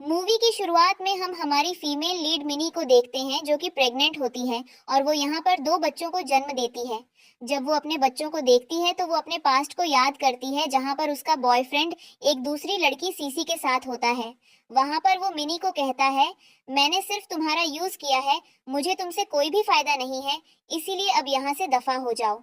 Movie की शुरुआत में हम हमारी फीमेल लीड मिनी को देखते हैं जो कि प्रेग्नेंट होती है और वो यहाँ पर दो बच्चों को जन्म देती है। जब वो अपने बच्चों को देखती है तो वो अपने पास्ट को याद करती है जहाँ पर उसका बॉयफ्रेंड एक दूसरी लड़की सीसी के साथ होता है। वहां पर वो मिनी को कहता है, मैंने सिर्फ तुम्हारा यूज किया है, मुझे तुमसे कोई भी फायदा नहीं है, इसीलिए अब यहाँ से दफा हो जाओ।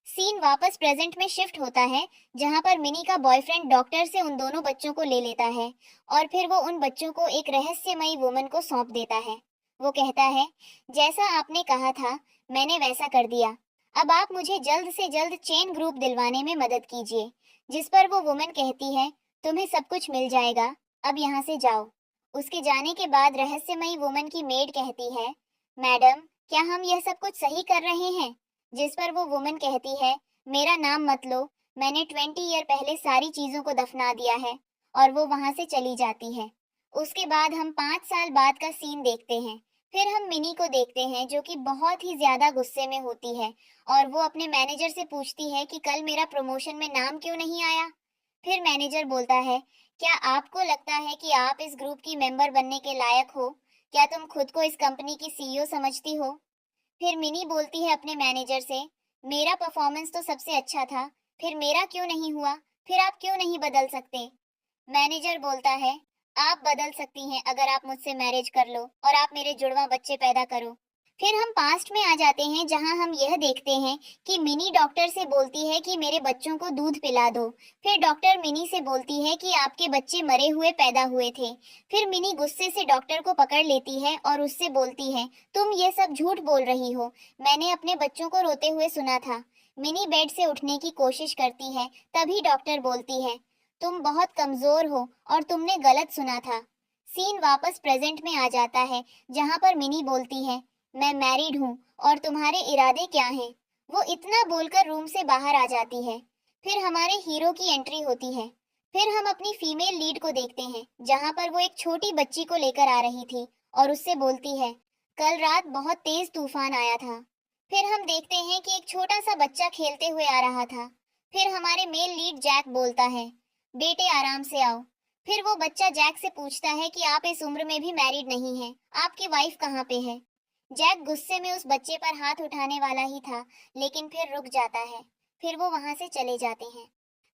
सीन वापस प्रेजेंट में शिफ्ट होता है जहां पर मिनी का बॉयफ्रेंड डॉक्टर से उन दोनों बच्चों को ले लेता है और फिर वो उन बच्चों को एक रहस्यमयी वुमन को सौंप देता है। वो कहता है, जैसा आपने कहा था मैंने वैसा कर दिया, अब आप मुझे जल्द से जल्द चेन ग्रुप दिलवाने में मदद कीजिए। जिस पर वो वुमन कहती है, तुम्हें सब कुछ मिल जाएगा, अब यहाँ से जाओ। उसके जाने के बाद रहस्यमयी वुमन की मेड कहती है, मैडम क्या हम यह सब कुछ सही कर रहे हैं? जिस पर वो वुमन कहती है, मेरा नाम मत लो, मैंने 20 ईयर पहले सारी चीजों को दफना दिया है। और वो वहां से चली जाती है। उसके बाद हम 5 साल बाद का सीन देखते हैं। फिर हम मिनी को देखते हैं जो कि बहुत ही ज्यादा गुस्से में होती है और वो अपने मैनेजर से पूछती है कि कल मेरा प्रमोशन में नाम क्यों नहीं आया। फिर मैनेजर बोलता है, क्या आपको लगता है कि आप इस ग्रुप की मेंबर बनने के लायक हो? क्या तुम खुद को इस कंपनी की सीईओ समझती हो? फिर मिनी बोलती है अपने मैनेजर से, मेरा परफॉर्मेंस तो सबसे अच्छा था, फिर मेरा क्यों नहीं हुआ? फिर आप क्यों नहीं बदल सकते? मैनेजर बोलता है, आप बदल सकती हैं अगर आप मुझसे मैरिज कर लो और आप मेरे जुड़वा बच्चे पैदा करो। फिर हम पास्ट में आ जाते हैं जहां हम यह देखते हैं कि मिनी डॉक्टर से बोलती है कि मेरे बच्चों को दूध पिला दो। फिर डॉक्टर मिनी से बोलती है कि आपके बच्चे मरे हुए पैदा हुए थे। फिर मिनी गुस्से से डॉक्टर को पकड़ लेती है और उससे बोलती है, तुम ये सब झूठ बोल रही हो, मैंने अपने बच्चों को रोते हुए सुना था। मिनी बेड से उठने की कोशिश करती है, तभी डॉक्टर बोलती है, तुम बहुत कमजोर हो और तुमने गलत सुना था। सीन वापस प्रेजेंट में आ जाता है जहां पर मिनी बोलती है, मैं मैरिड हूँ और तुम्हारे इरादे क्या हैं? वो इतना बोलकर रूम से बाहर आ जाती है। फिर हमारे हीरो की एंट्री होती है। फिर हम अपनी फीमेल लीड को देखते हैं जहां पर वो एक छोटी बच्ची को लेकर आ रही थी और उससे बोलती है, कल रात बहुत तेज तूफान आया था। फिर हम देखते हैं कि एक छोटा सा बच्चा खेलते हुए आ रहा था। फिर हमारे मेल लीड जैक बोलता है, बेटे आराम से आओ। फिर वो बच्चा जैक से पूछता है कि आप इस उम्र में भी मैरिड नहीं हैं, आपकी वाइफ कहाँ पे है? जैक गुस्से में उस बच्चे पर हाथ उठाने वाला ही था, लेकिन फिर रुक जाता है। फिर वो वहां से चले जाते हैं।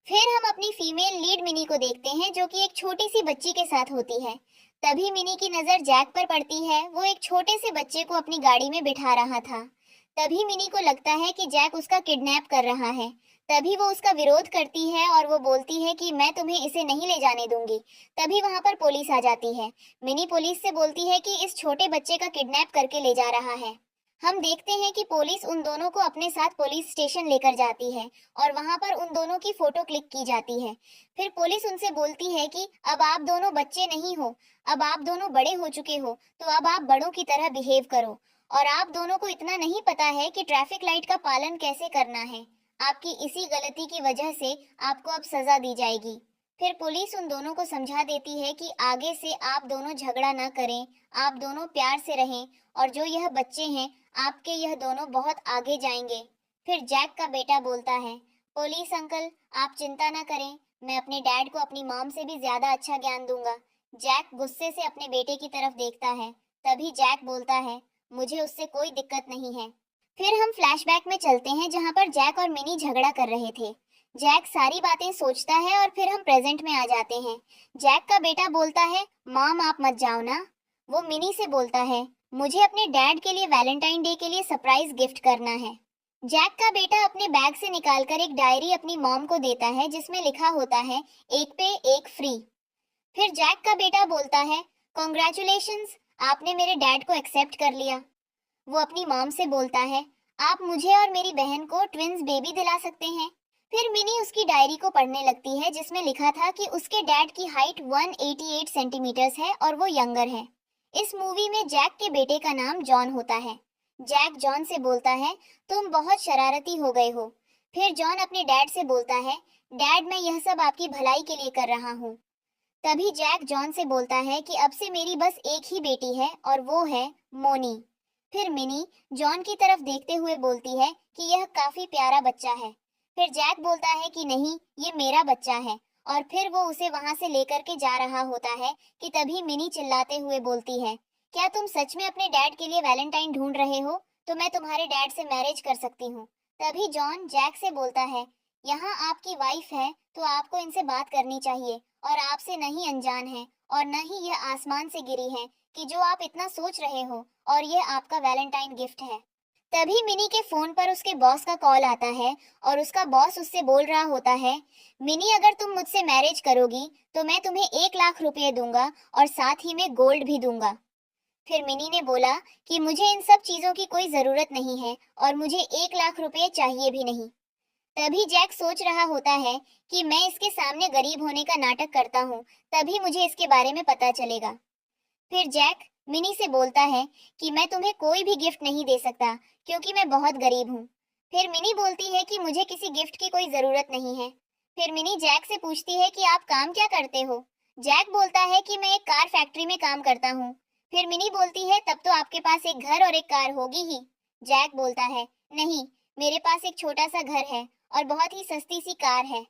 फिर हम अपनी फीमेल लीड मिनी को देखते हैं जो कि एक छोटी सी बच्ची के साथ होती है। तभी मिनी की नजर जैक पर पड़ती है। वो एक छोटे से बच्चे को अपनी गाड़ी में बिठा रहा था। तभी मिनी को लगता है कि जैक उसका किडनैप कर रहा है। तभी वो उसका विरोध करती है और वो बोलती है कि मैं तुम्हें इसे नहीं ले जाने दूंगी। तभी वहां पर पुलिस आ जाती है। मिनी पुलिस से बोलती है कि इस छोटे बच्चे का किडनैप करके ले जा रहा है। हम देखते हैं कि पुलिस उन दोनों को अपने साथ पुलिस स्टेशन लेकर जाती है और वहां पर उन दोनों की फोटो क्लिक की जाती है। फिर पुलिस उनसे बोलती है कि अब आप दोनों बच्चे नहीं हो, अब आप दोनों बड़े हो चुके हो, तो अब आप बड़ों की तरह बिहेव करो। और आप दोनों को इतना नहीं पता है कि ट्रैफिक लाइट का पालन कैसे करना है। आपकी इसी गलती की वजह से आपको अब सजा दी जाएगी। फिर पुलिस उन दोनों को समझा देती है कि आगे से आप दोनों झगड़ा ना करें, आप दोनों प्यार से रहें और जो यह बच्चे हैं आपके, यह दोनों बहुत आगे जाएंगे। फिर जैक का बेटा बोलता है, पुलिस अंकल आप चिंता ना करें, मैं अपने डैड को अपनी मॉम से भी ज्यादा अच्छा ज्ञान दूंगा। जैक गुस्से से अपने बेटे की तरफ देखता है। तभी जैक बोलता है, मुझे उससे कोई दिक्कत नहीं है। फिर हम फ्लैशबैक में चलते हैं जहां पर जैक और मिनी झगड़ा कर रहे थे। जैक सारी बातें सोचता है और फिर हम प्रेजेंट में आ जाते हैं। जैक का बेटा बोलता है, मॉम आप मत जाओ ना। वो मिनी से बोलता है, मुझे अपने डैड के लिए वैलेंटाइन डे के लिए सरप्राइज गिफ्ट करना है। जैक का बेटा अपने बैग से निकालकर एक डायरी अपनी मॉम को देता है जिसमें लिखा होता है, एक पे एक फ्री। फिर जैक का बेटा बोलता है, कॉन्ग्रेचुलेशंस, आपने मेरे डैड को एक्सेप्ट कर लिया। वो अपनी मॉम से बोलता है, आप मुझे और मेरी बहन को ट्विंस बेबी दिला सकते हैं। फिर मिनी उसकी डायरी को पढ़ने लगती है जिसमें लिखा था कि उसके डैड की हाइट 188 सेंटीमीटर्स है और वो यंगर है। इस मूवी में जैक के बेटे का नाम जॉन होता है। जैक जॉन से बोलता है, तुम बहुत शरारती हो गए हो। फिर जॉन अपने डैड से बोलता है, डैड मैं यह सब आपकी भलाई के लिए कर रहा हूँ। तभी जैक जॉन से बोलता है कि अब से मेरी बस एक ही बेटी है और वो है मोनी। फिर मिनी जॉन की तरफ देखते हुए बोलती है कि यह काफी प्यारा बच्चा है। फिर जैक बोलता है कि नहीं, ये मेरा बच्चा है और फिर वो उसे वहां से लेकर के जा रहा होता है कि तभी मिनी चिल्लाते हुए बोलती है, क्या तुम सच में अपने डैड के लिए वैलेंटाइन ढूंढ रहे हो? तो मैं तुम्हारे डैड से मैरिज कर सकती हूँ। तभी जॉन जैक से बोलता है, यहाँ आपकी वाइफ है तो आपको इनसे बात करनी चाहिए, और आपसे नहीं अनजान है और न ही यह आसमान से गिरी है कि जो आप इतना सोच रहे हो, और ये आपका वैलेंटाइन गिफ्ट है। तभी मिनी के फोन पर उसके बॉस का कॉल आता है और उसका बॉस उससे बोल रहा होता है, मिनी अगर तुम मुझसे मैरिज करोगी तो मैं तुम्हें 1 लाख रुपए दूंगा और साथ ही में गोल्ड भी दूंगा। फिर मिनी ने बोला कि मुझे इन सब चीजों की कोई जरूरत नहीं है और मुझे 1 लाख रुपए चाहिए भी नहीं। तभी जैक सोच रहा होता है कि मैं इसके सामने गरीब होने का नाटक करता हूँ, तभी मुझे इसके बारे में पता चलेगा। फिर जैक मिनी से बोलता है कि मैं तुम्हें कोई भी गिफ्ट नहीं दे सकता क्योंकि मैं बहुत गरीब हूँ। फिर मिनी बोलती है कि मुझे किसी गिफ्ट की कोई जरूरत नहीं है। फिर मिनी जैक से पूछती है कि आप काम क्या करते हो? जैक बोलता है कि मैं एक कार फैक्ट्री में काम करता हूँ। फिर मिनी बोलती है, तब तो आपके पास एक घर और एक कार होगी ही। जैक बोलता है, नहीं, मेरे पास एक छोटा सा घर है और बहुत ही सस्ती सी कार है।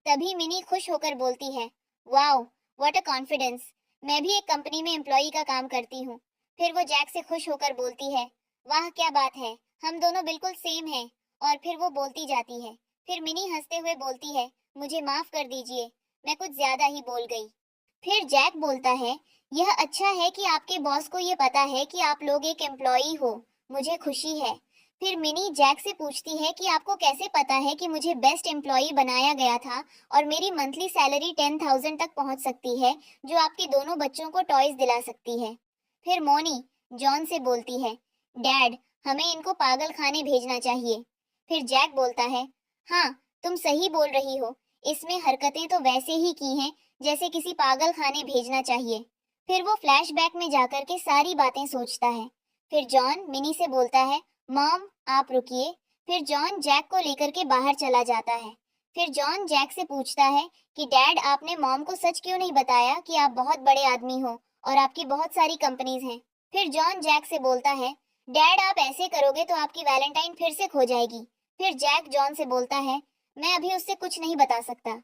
तभी मिनी खुश होकर बोलती है, वाओ, व्हाट अ कॉन्फिडेंस, मैं भी एक कंपनी में एम्प्लॉई का काम करती हूँ। फिर वो जैक से खुश होकर बोलती है, वाह क्या बात है, हम दोनों बिल्कुल सेम हैं। और फिर वो बोलती जाती है। फिर मिनी हंसते हुए बोलती है, मुझे माफ कर दीजिए, मैं कुछ ज्यादा ही बोल गई। फिर जैक बोलता है, यह अच्छा है कि आपके बॉस को ये पता है कि आप लोग एक एम्प्लॉई हो, मुझे खुशी है। फिर मिनी जैक से पूछती है कि आपको कैसे पता है कि मुझे बेस्ट एम्प्लॉई बनाया गया था और मेरी मंथली सैलरी 10,000 तक पहुंच सकती है, जो आपके दोनों बच्चों को टॉयज दिला सकती है। फिर मोनी जॉन से बोलती है, डैड, हमें इनको पागल खाने भेजना चाहिए। फिर जैक बोलता है, हाँ, तुम सही बोल रही हो, इसमें हरकतें तो वैसे ही की हैं जैसे किसी पागल खाने भेजना चाहिए। फिर वो फ्लैशबैक में जाकर के सारी बातें सोचता है। फिर जॉन मिनी से बोलता है, मॉम आप रुकिए। फिर जॉन जैक को लेकर के बाहर चला जाता है। फिर जॉन जैक से पूछता है कि डैड, आपने मॉम को सच क्यों नहीं बताया कि आप बहुत बड़े आदमी हो और आपकी बहुत सारी कंपनीज हैं? फिर जॉन जैक से बोलता है, डैड आप ऐसे करोगे तो आपकी वैलेंटाइन फिर से खो जाएगी। फिर जैक जॉन से बोलता है, मैं अभी उससे कुछ नहीं बता सकता।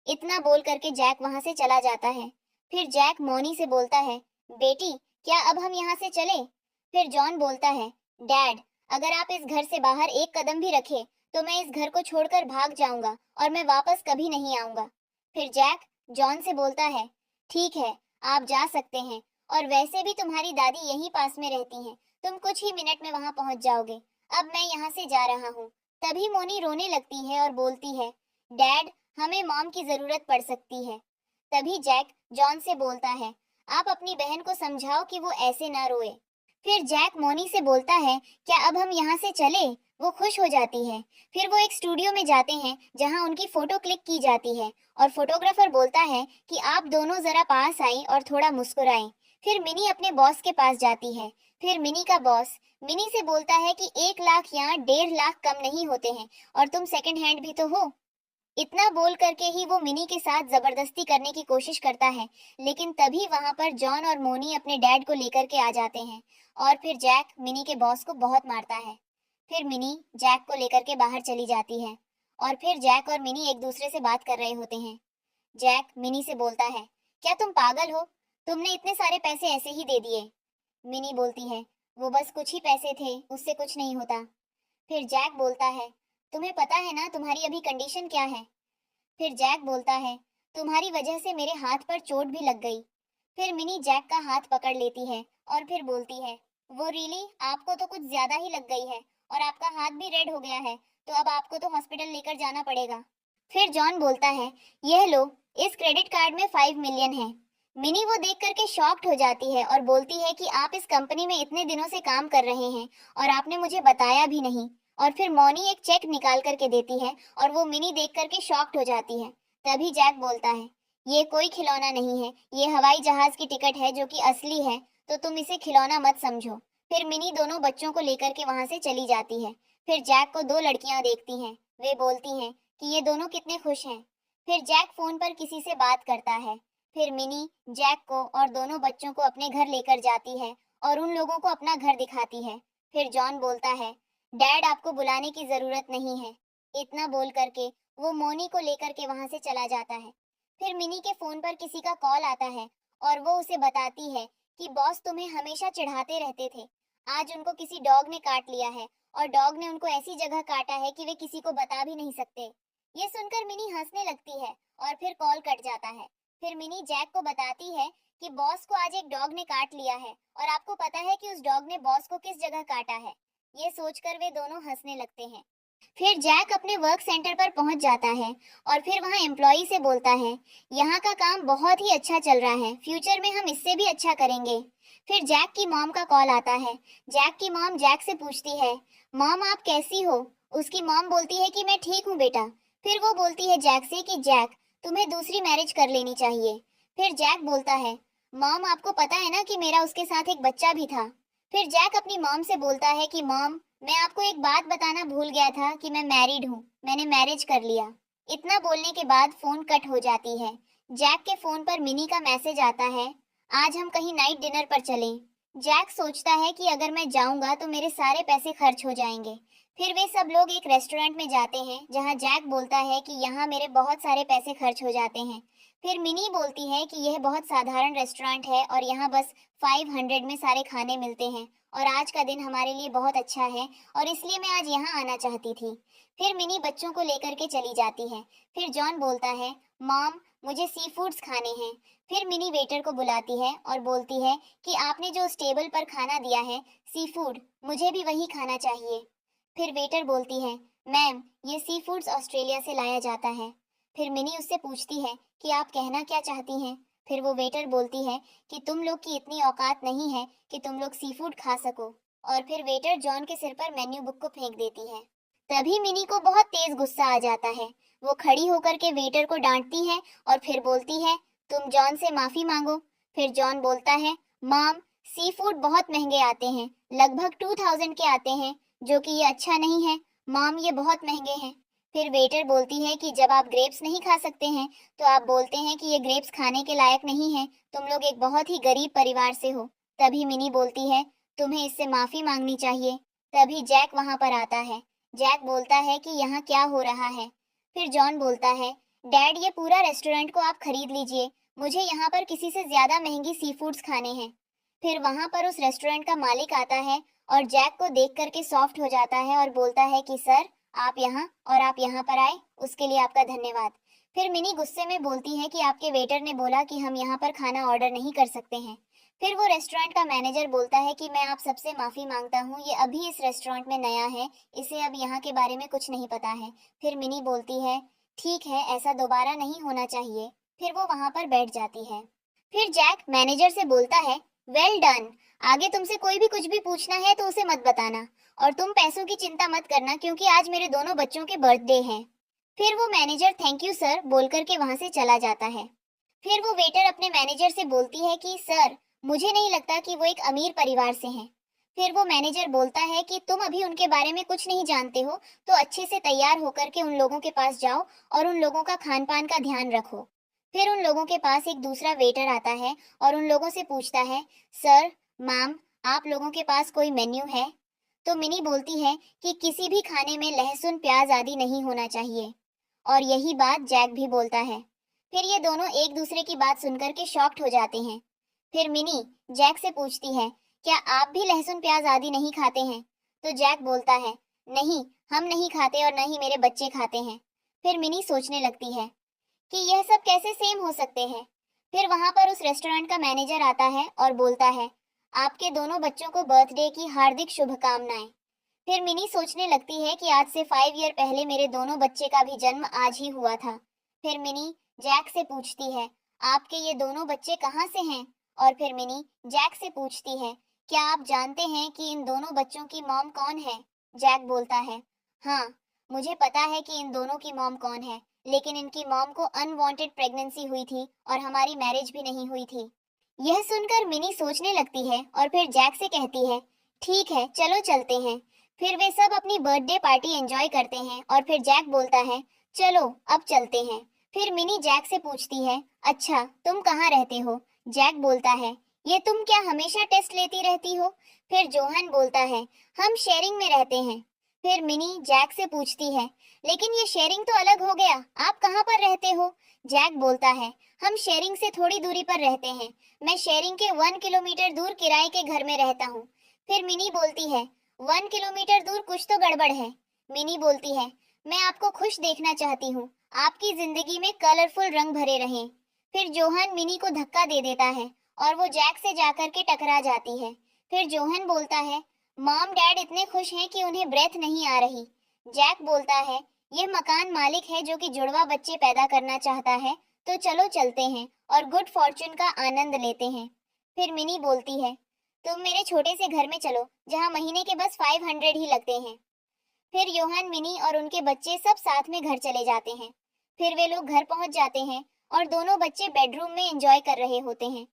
इतना बोल करके जैक वहां से चला जाता है। फिर जैक मोनी से बोलता है, बेटी, क्या अब हम यहाँ से चले? फिर जॉन बोलता है, डैड, अगर आप इस घर से बाहर एक कदम भी रखे तो मैं इस घर को छोड़कर भाग जाऊंगा और मैं वापस कभी नहीं आऊंगा। फिर जैक जॉन से बोलता है, ठीक है, आप जा सकते हैं, और वैसे भी तुम्हारी दादी यहीं पास में रहती हैं, तुम कुछ ही मिनट में वहां पहुंच जाओगे। अब मैं यहाँ से जा रहा हूँ। तभी मोनी रोने लगती है और बोलती है, डैड, हमें मॉम की जरूरत पड़ सकती है। तभी जैक जॉन से बोलता है, आप अपनी बहन को समझाओ कि वो ऐसे ना रोए। फिर जैक मोनी से बोलता है, क्या अब हम यहाँ से चले? वो खुश हो जाती है। फिर वो एक स्टूडियो में जाते हैं जहाँ उनकी फोटो क्लिक की जाती है और फोटोग्राफर बोलता है कि आप दोनों जरा पास आएं और थोड़ा मुस्कुराएं। फिर मिनी अपने बॉस के पास जाती है। फिर मिनी का बॉस मिनी से बोलता है कि 1 लाख यहाँ 1.5 लाख कम नहीं होते हैं, और तुम सेकंड हैंड भी तो हो। इतना बोल करके ही वो मिनी के साथ जबरदस्ती करने की कोशिश करता है, लेकिन तभी वहां पर जॉन और मोनी अपने डैड को लेकर के आ जाते हैं और फिर जैक मिनी के बॉस को बहुत मारता है। फिर मिनी जैक को लेकर के बाहर चली जाती है और फिर जैक और मिनी एक दूसरे से बात कर रहे होते हैं। जैक मिनी से बोलता है, क्या तुम पागल हो? तुमने इतने सारे पैसे ऐसे ही दे दिए। मिनी बोलती है, वो बस कुछ ही पैसे थे, उससे कुछ नहीं होता। फिर जैक बोलता है, तुम्हें पता है ना तुम्हारी अभी कंडीशन क्या है? फिर जैक बोलता है, तुम्हारी वजह से मेरे हाथ पर चोट भी लग गई। फिर मिनी जैक का हाथ पकड़ लेती है और फिर बोलती है, वो रियली, आपको तो कुछ ज्यादा ही लग गई है और आपका हाथ भी रेड हो गया है, तो अब आपको तो हॉस्पिटल लेकर जाना पड़ेगा। फिर जॉन बोलता है, यह लो, इस क्रेडिट कार्ड में 5 मिलियन है। मिनी वो देख करके शॉक्ड हो जाती है और बोलती है कि आप इस कंपनी में इतने दिनों से काम कर रहे हैं और आपने मुझे बताया भी नहीं। और फिर मौनी एक चेक निकाल करके देती है और वो मिनी देख करके शॉक्ड हो जाती है। तभी जैक बोलता है, ये कोई खिलौना नहीं है, ये हवाई जहाज की टिकट है जो कि असली है, तो तुम इसे खिलौना मत समझो। फिर मिनी दोनों बच्चों को लेकर के वहां से चली जाती है। फिर जैक को दो लड़कियां देखती हैं, वे बोलती हैं कि ये दोनों कितने खुश हैं। फिर जैक फोन पर किसी से बात करता है। फिर मिनी जैक को और दोनों बच्चों को अपने घर लेकर जाती है और उन लोगों को अपना घर दिखाती है। फिर जॉन बोलता है, डैड आपको बुलाने की जरूरत नहीं है। इतना बोल करके वो मोनी को लेकर के वहां से चला जाता है। फिर मिनी के फोन पर किसी का कॉल आता है और वो उसे बताती है कि बॉस तुम्हें हमेशा चिढ़ाते रहते थे, आज उनको किसी डॉग ने काट लिया है और डॉग ने उनको ऐसी जगह काटा है कि वे किसी को बता भी नहीं सकते। ये सुनकर मिनी हंसने लगती है और फिर कॉल कट जाता है। फिर मिनी जैक को बताती है कि बॉस को आज एक डॉग ने काट लिया है और आपको पता है कि उस डॉग ने बॉस को किस जगह काटा है। ये सोचकर वे दोनों हंसने लगते हैं। फिर जैक अपने वर्क सेंटर पर पहुंच जाता है और फिर वहां एम्प्लॉई से बोलता है, यहाँ का काम बहुत ही अच्छा चल रहा है, फ्यूचर में हम इससे भी अच्छा करेंगे। फिर जैक की मॉम का कॉल आता है। जैक की मॉम जैक से पूछती है, मॉम आप कैसी हो? उसकी मॉम बोलती है कि मैं ठीक हूँ बेटा। फिर वो बोलती है जैक से कि जैक तुम्हें दूसरी मैरिज कर लेनी चाहिए। फिर जैक बोलता है, मॉम आपको पता है ना कि मेरा उसके साथ एक बच्चा भी था। फिर जैक अपनी मॉम से बोलता है कि मॉम मैं आपको एक बात बताना भूल गया था कि मैं मैरिड हूँ, मैंने मैरिज कर लिया। इतना बोलने के बाद फोन कट हो जाती है। जैक के फोन पर मिनी का मैसेज आता है, आज हम कहीं नाइट डिनर पर चलें। जैक सोचता है कि अगर मैं जाऊंगा तो मेरे सारे पैसे खर्च हो जाएंगे। फिर वे सब लोग एक रेस्टोरेंट में जाते हैं जहां जैक बोलता है कि यहाँ मेरे बहुत सारे पैसे खर्च हो जाते हैं। फिर मिनी बोलती है कि यह बहुत साधारण रेस्टोरेंट है और यहाँ बस 500 में सारे खाने मिलते हैं और आज का दिन हमारे लिए बहुत अच्छा है और इसलिए मैं आज यहाँ आना चाहती थी। फिर मिनी बच्चों को लेकर के चली जाती है। फिर जॉन बोलता है, मॉम मुझे सी फूड्स खाने हैं। फिर मिनी वेटर को बुलाती है और बोलती है कि आपने जो उस टेबल पर खाना दिया है सी फूड, मुझे भी वही खाना चाहिए। फिर वेटर बोलती है, मैम ये सी फूड्स ऑस्ट्रेलिया से लाया जाता है। फिर मिनी उससे पूछती है कि आप कहना क्या चाहती हैं। फिर वो वेटर बोलती है कि तुम लोग की इतनी औकात नहीं है कि तुम लोग सी फूड खा सको। और फिर वेटर जॉन के सिर पर मेन्यू बुक को फेंक देती है। तभी मिनी को बहुत तेज गुस्सा आ जाता है। वो खड़ी होकर के वेटर को डांटती है और फिर बोलती है, तुम जॉन से माफी मांगो। फिर जॉन बोलता है, मॉम सी फूड बहुत महंगे आते हैं, लगभग 2000 के आते हैं, जो कि ये अच्छा नहीं है। मॉम ये बहुत महंगे हैं। फिर वेटर बोलती है कि जब आप ग्रेप्स नहीं खा सकते हैं तो आप बोलते हैं कि ये ग्रेप्स खाने के लायक नहीं है, तुम लोग एक बहुत ही गरीब परिवार से हो। तभी मिनी बोलती है, तुम्हें इससे माफी मांगनी चाहिए। तभी जैक वहां पर आता है। जैक बोलता है कि यहाँ क्या हो रहा है। फिर जॉन बोलता है, डैड ये पूरा रेस्टोरेंट को आप खरीद लीजिए, मुझे यहाँ पर किसी से ज्यादा महंगी सी फूड्स खाने हैं। फिर वहां पर उस रेस्टोरेंट का मालिक आता है और जैक को देख करके सॉफ्ट हो जाता है और बोलता है कि सर आप यहाँ और आप यहाँ पर आए उसके लिए आपका धन्यवाद। फिर मिनी गुस्से में बोलती है कि आपके वेटर ने बोला कि हम यहाँ पर खाना ऑर्डर नहीं कर सकते हैं। फिर वो रेस्टोरेंट का मैनेजर बोलता है कि मैं आप सबसे माफी मांगता हूँ, ये अभी इस रेस्टोरेंट में नया है, इसे अब यहाँ के बारे में कुछ नहीं पता है। फिर मिनी बोलती है, ठीक है ऐसा दोबारा नहीं होना चाहिए। फिर वो वहां पर बैठ जाती है। फिर जैक मैनेजर से बोलता है, वेल डन, आगे तुमसे कोई भी कुछ भी पूछना है तो उसे मत बताना और तुम पैसों की चिंता मत करना क्योंकि आज मेरे दोनों बच्चों के बर्थडे हैं। फिर वो मैनेजर थैंक यू सर बोल करके वहां से चला जाता है। फिर वो वेटर अपने मैनेजर से बोलती है कि सर मुझे नहीं लगता कि वो एक अमीर परिवार से हैं। फिर वो मैनेजर बोलता है कि तुम अभी उनके बारे में कुछ नहीं जानते हो तो अच्छे से तैयार होकर के उन लोगों के पास जाओ और उन लोगों का खान पान का ध्यान रखो। फिर उन लोगों के पास एक दूसरा वेटर आता है और उन लोगों से पूछता है, सर मैम आप लोगों के पास कोई मेन्यू है? तो मिनी बोलती है कि किसी भी खाने में लहसुन प्याज आदि नहीं होना चाहिए और यही बात जैक भी बोलता है। फिर ये दोनों एक दूसरे की बात सुनकर के शॉक्ड हो जाते हैं। फिर मिनी जैक से पूछती है, क्या आप भी लहसुन प्याज आदि नहीं खाते हैं? तो जैक बोलता है, नहीं हम नहीं खाते और न ही मेरे बच्चे खाते हैं। फिर मिनी सोचने लगती है कि यह सब कैसे सेम हो सकते हैं। फिर वहां पर उस रेस्टोरेंट का मैनेजर आता है और बोलता है, आपके दोनों बच्चों को बर्थडे की हार्दिक शुभकामनाएं। फिर मिनी सोचने लगती है कि आज से 5 ईयर पहले मेरे दोनों बच्चे का भी जन्म आज ही हुआ था। फिर मिनी जैक से पूछती है, आपके ये दोनों बच्चे कहाँ से हैं? और फिर मिनी जैक से पूछती है, क्या आप जानते हैं कि इन दोनों बच्चों की मॉम कौन है? जैक बोलता है, हाँ मुझे पता है कि इन दोनों की मॉम कौन है, लेकिन इनकी मॉम को अनवांटेड प्रेगनेंसी हुई थी और हमारी मैरिज भी नहीं हुई थी। यह सुनकर मिनी सोचने लगती है और फिर जैक से कहती है, ठीक है चलो चलते हैं। फिर वे सब अपनी बर्थडे पार्टी एंजॉय करते हैं और फिर जैक बोलता है, चलो अब चलते हैं। फिर मिनी जैक से पूछती है, अच्छा तुम कहाँ रहते हो? जैक बोलता है, ये तुम क्या हमेशा टेस्ट लेती रहती हो? फिर जोहन बोलता है, हम शेयरिंग में रहते हैं। फिर मिनी जैक से पूछती है, लेकिन ये शेयरिंग तो अलग हो गया, आप कहाँ पर रहते हो? जैक बोलता है, हम शेयरिंग से थोड़ी दूरी पर रहते हैं, मैं शेयरिंग के 1 किलोमीटर दूर किराए के घर में रहता हूँ। फिर मिनी बोलती है, 1 किलोमीटर दूर कुछ तो गड़बड़ है। मिनी बोलती है, मैं आपको खुश देखना चाहती हूँ, आपकी जिंदगी में कलरफुल रंग भरे रहें। फिर जोहन मिनी को धक्का दे देता है और वो जैक से जाकर के टकरा जाती है। फिर जोहन बोलता है, मॉम डैड इतने खुश हैं कि उन्हें ब्रेथ नहीं आ रही। जैक बोलता है, ये मकान मालिक है जो कि जुड़वा बच्चे पैदा करना चाहता है, तो चलो चलते हैं और गुड फॉर्चून का आनंद लेते हैं। फिर मिनी बोलती है, तुम मेरे छोटे से घर में चलो जहाँ महीने के बस 500 ही लगते हैं। फिर योहान मिनी और उनके बच्चे सब साथ में घर चले जाते हैं। फिर वे लोग घर पहुंच जाते हैं और दोनों बच्चे बेडरूम में एंजॉय कर रहे होते हैं।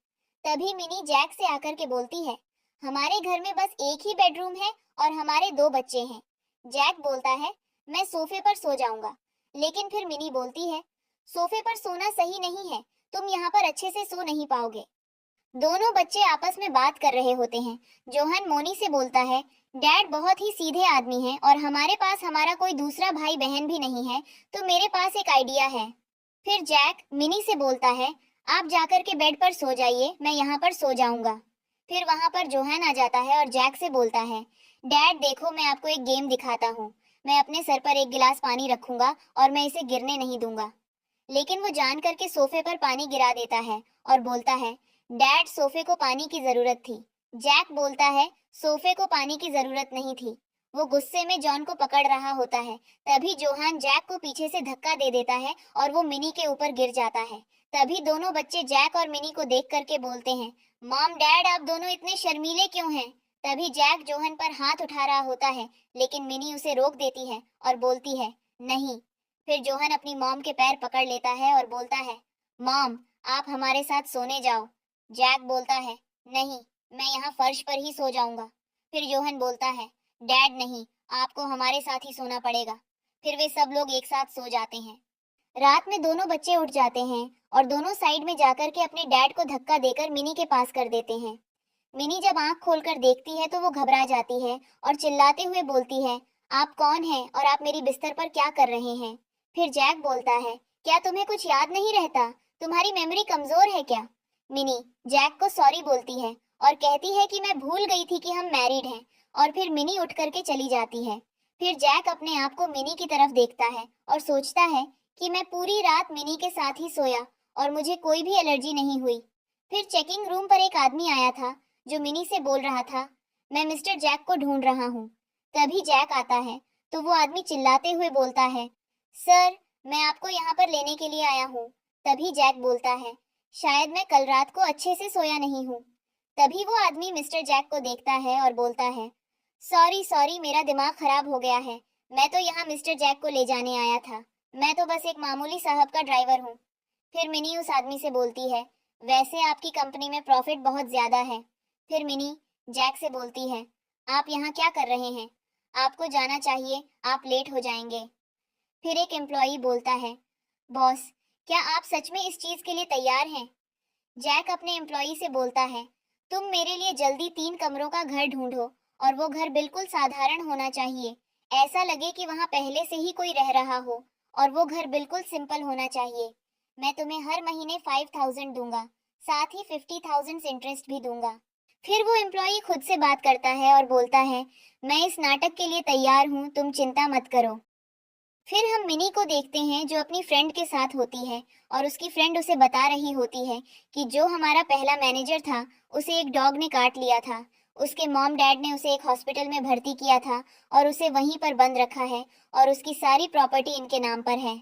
तभी मिनी जैक से आकर के बोलती है, हमारे घर में बस एक ही बेडरूम है और हमारे 2 बच्चे हैं। जैक बोलता है, मैं सोफे पर सो जाऊंगा। लेकिन फिर मिनी बोलती है, सोफे पर सोना सही नहीं है, तुम यहाँ पर अच्छे से सो नहीं पाओगे। दोनों बच्चे आपस में बात कर रहे होते हैं। जोहन मोनी से बोलता है, डैड बहुत ही सीधे आदमी हैं और हमारे पास हमारा कोई दूसरा भाई बहन भी नहीं है, तो मेरे पास एक आइडिया है। फिर जैक मिनी से बोलता है, आप जाकर के बेड पर सो जाइए, मैं यहाँ पर सो जाऊंगा। फिर वहां पर जोहन आ जाता है और जैक से बोलता है, डैड देखो मैं आपको एक गेम दिखाता हूँ, मैं अपने सर पर एक गिलास पानी रखूंगा और मैं इसे गिरने नहीं दूंगा। लेकिन वो जान करके सोफे पर पानी गिरा देता है और बोलता है, डैड सोफे को पानी की जरूरत थी। जैक बोलता है, सोफे को पानी की जरूरत नहीं थी। वो गुस्से में जॉन को पकड़ रहा होता है। तभी जोहान जैक को पीछे से धक्का दे देता है और वो मिनी के ऊपर गिर जाता है। तभी दोनों बच्चे जैक और मिनी को देख करके बोलते हैं, मॉम डैड आप दोनों इतने शर्मीले क्यों हैं? तभी जैक जोहन पर हाथ उठा रहा होता है, लेकिन मिनी उसे रोक देती है और बोलती है, नहीं। फिर जोहन अपनी मॉम के पैर पकड़ लेता है और बोलता है, मॉम आप हमारे साथ सोने जाओ। जैक बोलता है, नहीं, मैं यहाँ फर्श पर ही सो जाऊंगा। फिर जोहन बोलता है, डैड नहीं, आपको हमारे साथ ही सोना पड़ेगा। फिर वे सब लोग एक साथ सो जाते हैं। रात में दोनों बच्चे उठ जाते हैं और दोनों साइड में जाकर के अपने डैड को धक्का देकर मिनी के पास कर देते हैं। मिनी जब आंख खोलकर देखती है तो वो घबरा जाती है और चिल्लाते हुए बोलती है, आप कौन हैं और आप मेरी बिस्तर पर क्या कर रहे हैं? फिर जैक बोलता है, क्या तुम्हें कुछ याद नहीं रहता? तुम्हारी मेमोरी कमजोर है क्या? मिनी जैक को सॉरी बोलती है और कहती है कि मैं भूल गई थी कि हम मैरिड हैं, और फिर मिनी उठ करके चली जाती है। फिर जैक अपने आप को मिनी की तरफ देखता है और सोचता है कि मैं पूरी रात मिनी के साथ ही सोया और मुझे कोई भी एलर्जी नहीं हुई। फिर चेकिंग रूम पर एक आदमी आया था जो मिनी से बोल रहा था, मैं मिस्टर जैक को ढूंढ रहा हूँ। तभी जैक आता है तो वो आदमी चिल्लाते हुए बोलता है, सर मैं आपको यहाँ पर लेने के लिए आया हूँ। तभी जैक बोलता है, शायद मैं कल रात को अच्छे से सोया नहीं हूँ। तभी वो आदमी मिस्टर जैक को देखता है और बोलता है, सॉरी सॉरी मेरा दिमाग खराब हो गया है, मैं तो यहाँ मिस्टर जैक को ले जाने आया था, मैं तो बस एक मामूली साहब का ड्राइवर हूँ। फिर मिनी उस आदमी से बोलती है, वैसे आपकी कंपनी में प्रॉफिट बहुत ज्यादा है। फिर मिनी जैक से बोलती है, आप यहाँ क्या कर रहे हैं? आपको जाना चाहिए, आप लेट हो जाएंगे। फिर एक एम्प्लॉई बोलता है, बॉस क्या आप सच में इस चीज के लिए तैयार हैं? जैक अपने एम्प्लॉई से बोलता है, तुम मेरे लिए जल्दी 3 कमरों का घर ढूंढो और वो घर बिल्कुल साधारण होना चाहिए, ऐसा लगे कि वहाँ पहले से ही कोई रह रहा हो, और वो घर बिल्कुल सिंपल होना चाहिए। मैं तुम्हें हर महीने 5000 दूंगा, साथ ही 50,000 इंटरेस्ट भी दूंगा। फिर वो एम्प्लॉई खुद से बात करता है और बोलता है, मैं इस नाटक के लिए तैयार हूँ, तुम चिंता मत करो। फिर हम मिनी को देखते हैं जो अपनी फ्रेंड के साथ होती है और उसकी फ्रेंड उसे बता रही होती है कि जो हमारा पहला मैनेजर था उसे एक डॉग ने काट लिया था। उसके मॉम डैड ने उसे एक हॉस्पिटल में भर्ती किया था और उसे वहीं पर बंद रखा है और उसकी सारी प्रॉपर्टी इनके नाम पर है।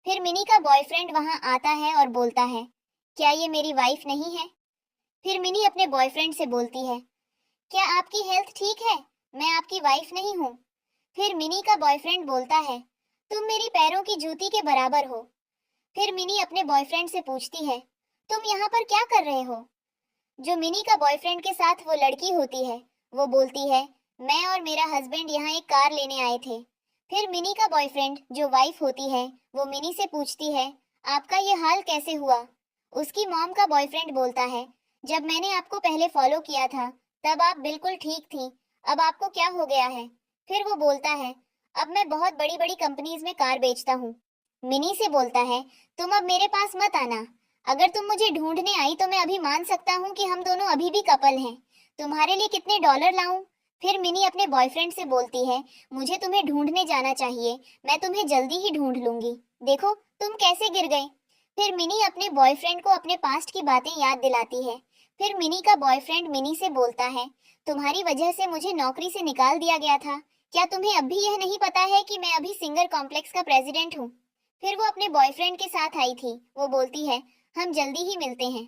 फिर मिनी का बॉयफ्रेंड वहां आता है और बोलता है, क्या ये मेरी वाइफ नहीं है? फिर मिनी अपने बॉयफ्रेंड से बोलती है, क्या आपकी हेल्थ ठीक है? मैं आपकी वाइफ नहीं हूँ। फिर मिनी का बॉयफ्रेंड बोलता है, तुम मेरी पैरों की जूती के बराबर हो। फिर मिनी अपने बॉयफ्रेंड से पूछती है, तुम यहाँ पर क्या कर रहे हो? जो मिनी का बॉयफ्रेंड के साथ वो लड़की होती है वो बोलती है, मैं और मेरा हस्बैंड यहाँ एक कार लेने आए थे। फिर मिनी का बॉयफ्रेंड जो वाइफ होती है वो मिनी से पूछती है, आपका ये हाल कैसे हुआ? उसकी मॉम का बॉयफ्रेंड बोलता है, जब मैंने आपको पहले फॉलो किया था तब आप बिल्कुल ठीक थी, अब आपको क्या हो गया है? फिर वो बोलता है, अब मैं बहुत बड़ी बड़ी कंपनीज में कार बेचता हूँ। मिनी से बोलता है, तुम अब मेरे पास मत आना। अगर तुम मुझे ढूंढने आई तो मैं अभी मान सकता हूँ कि हम दोनों अभी भी कपल हैं। तुम्हारे लिए कितने डॉलर लाऊं? फिर मिनी अपने बॉयफ्रेंड से बोलती है, मुझे तुम्हें ढूंढने जाना चाहिए, मैं तुम्हें जल्दी ही ढूंढ लूंगी। देखो तुम कैसे गिर गए। फिर मिनी अपने बॉयफ्रेंड को अपने पास्ट की बातें याद दिलाती है। फिर मिनी का बॉयफ्रेंड मिनी से बोलता है, तुम्हारी वजह से मुझे नौकरी से निकाल दिया गया था। क्या तुम्हें अब भी यह नहीं पता है कि मैं अभी सिंगर कॉम्प्लेक्स का प्रेसिडेंट हूँ? फिर वो अपने बॉयफ्रेंड के साथ आई थी। वो बोलती है, हम जल्दी ही मिलते हैं।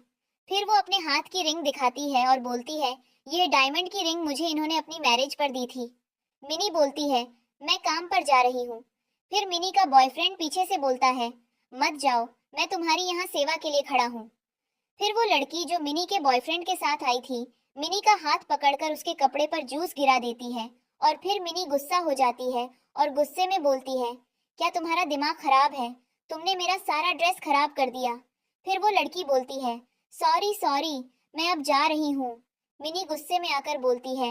फिर वो अपने हाथ की रिंग दिखाती है और बोलती है, ये डायमंड की रिंग मुझे इन्होंने अपनी मैरिज पर दी थी। मिनी बोलती है, मैं काम पर जा रही हूँ। फिर मिनी का बॉयफ्रेंड पीछे से बोलता है, मत जाओ, मैं तुम्हारी यहाँ सेवा के लिए खड़ा हूँ। फिर वो लड़की जो मिनी के बॉयफ्रेंड के साथ आई थी, मिनी का हाथ पकड़कर उसके कपड़े पर जूस गिरा देती है। और फिर मिनी गुस्सा हो जाती है और गुस्से में बोलती है, क्या तुम्हारा दिमाग खराब है? तुमने मेरा सारा ड्रेस खराब कर दिया। फिर वो लड़की बोलती है, सॉरी सॉरी, मैं अब जा रही हूँ। मिनी गुस्से में आकर बोलती है,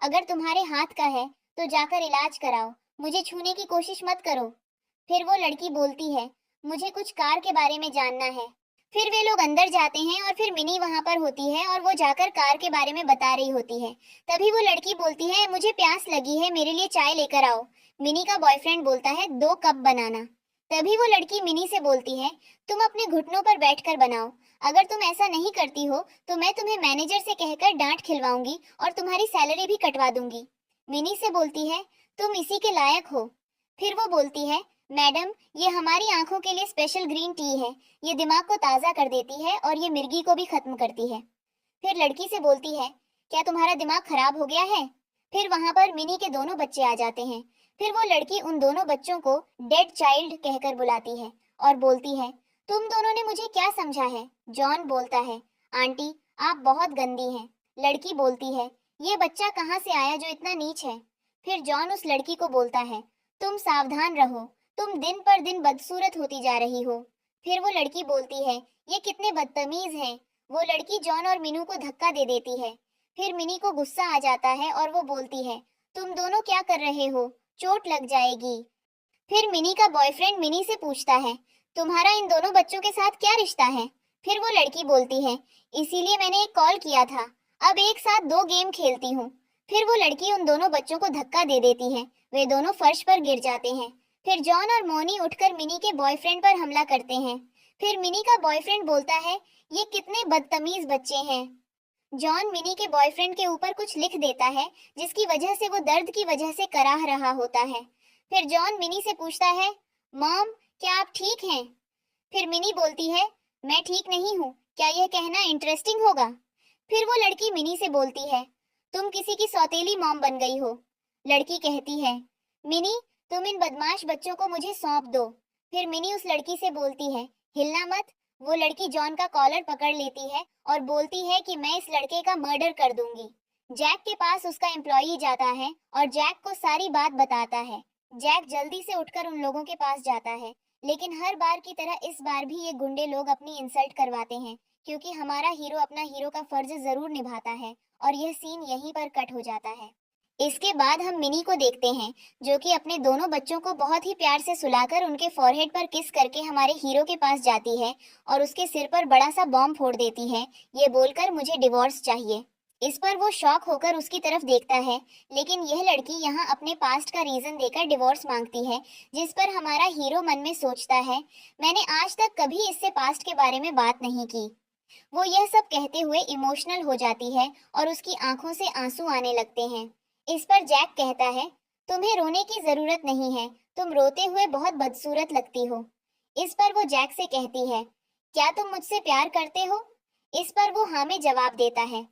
अगर तुम्हारे हाथ का है तो जाकर इलाज कराओ, मुझे छूने की कोशिश मत करो। फिर वो लड़की बोलती है, मुझे कुछ कार के बारे में जानना है। फिर वे लोग अंदर जाते हैं और फिर मिनी वहां पर होती है और वो जाकर कार के बारे में बता रही होती है। तभी वो लड़की बोलती है, मुझे प्यास लगी है, मेरे लिए चाय लेकर आओ। मिनी का बॉयफ्रेंड बोलता है, 2 कप बनाना। तभी वो लड़की मिनी से बोलती है, तुम अपने घुटनों पर बैठकर बनाओ। अगर तुम ऐसा नहीं करती हो तो मैं तुम्हें मैनेजर से कहकर डांट खिलवाऊंगी और तुम्हारी सैलरी भी कटवा दूंगी। मिनी से बोलती है, तुम इसी के लायक हो। फिर वो बोलती है, मैडम, ये हमारी आंखों के लिए स्पेशल ग्रीन टी है। ये दिमाग को ताज़ा कर देती है और ये मिर्गी को भी खत्म करती है। फिर लड़की से बोलती है, क्या तुम्हारा दिमाग खराब हो गया है? फिर वहां पर मिनी के दोनों बच्चे आ जाते हैं। फिर वो लड़की उन दोनों बच्चों को डेड चाइल्ड कहकर बुलाती है और बोलती है, तुम दोनों ने मुझे क्या समझा है? जॉन बोलता है, आंटी, आप बहुत गंदी हैं। लड़की बोलती है, ये बच्चा कहाँ से आया जो इतना नीच है? फिर जॉन उस लड़की को बोलता है, तुम सावधान रहो, तुम दिन पर दिन बदसूरत होती जा रही हो। फिर वो लड़की बोलती है, ये कितने बदतमीज हैं। वो लड़की जॉन और मीनू को धक्का दे देती है। फिर मिनी को गुस्सा आ जाता है और वो बोलती है, तुम दोनों क्या कर रहे हो? चोट लग जाएगी। फिर मिनी का बॉयफ्रेंड मिनी से पूछता है, तुम्हारा इन दोनों बच्चों के साथ क्या रिश्ता है? फिर वो लड़की बोलती है, इसीलिए मैंने एक कॉल किया था, अब एक साथ 2 गेम खेलती हूँ। फिर वो लड़की उन दोनों बच्चों को धक्का दे देती है। वे दोनों फर्श पर गिर जाते हैं। फिर जॉन और मोनी उठकर मिनी के बॉयफ्रेंड पर हमला करते हैं। फिर मिनी का बॉयफ्रेंड बोलता है, ये कितने बदतमीज बच्चे हैं। जॉन मिनी के बॉयफ्रेंड के ऊपर कुछ लिख देता है जिसकी वजह से वो दर्द की वजह से कराह रहा होता है। फिर जॉन मिनी से पूछता है, मॉम, क्या आप ठीक हैं? फिर मिनी बोलती है, मैं ठीक नहीं हूँ, क्या यह कहना इंटरेस्टिंग होगा? फिर वो लड़की मिनी से बोलती है, तुम किसी की सौतेली मॉम बन गई हो। लड़की कहती है, मिनी, तुम इन बदमाश बच्चों को मुझे सौंप दो। फिर मिनी उस लड़की से बोलती है, हिलना मत। वो लड़की जॉन का कॉलर पकड़ लेती है और बोलती है कि मैं इस लड़के का मर्डर कर दूंगी। जैक के पास उसका एम्प्लॉई जाता है और जैक को सारी बात बताता है। जैक जल्दी से उठकर उन लोगों के पास जाता है, लेकिन हर बार की तरह इस बार भी ये गुंडे लोग अपनी इंसल्ट करवाते हैं, क्योंकि हमारा हीरो अपना हीरो का फर्ज जरूर निभाता है। और यह सीन यहीं पर कट हो जाता है। इसके बाद हम मिनी को देखते हैं, जो कि अपने दोनों बच्चों को बहुत ही प्यार से सुलाकर उनके फॉरहेड पर किस करके हमारे हीरो के पास जाती है और उसके सिर पर बड़ा सा बॉम्ब फोड़ देती है, ये बोलकर मुझे डिवोर्स चाहिए। इस पर वो शॉक होकर उसकी तरफ देखता है, लेकिन यह लड़की यहाँ अपने पास्ट का रीजन देकर डिवोर्स मांगती है, जिस पर हमारा हीरो मन में सोचता है, मैंने आज तक कभी इससे पास्ट के बारे में बात नहीं की। वो यह सब कहते हुए इमोशनल हो जाती है और उसकी आंखों से आंसू आने लगते हैं। इस पर जैक कहता है, तुम्हें रोने की जरूरत नहीं है, तुम रोते हुए बहुत बदसूरत लगती हो। इस पर वो जैक से कहती है, क्या तुम मुझसे प्यार करते हो? इस पर वो हाँ में जवाब देता है।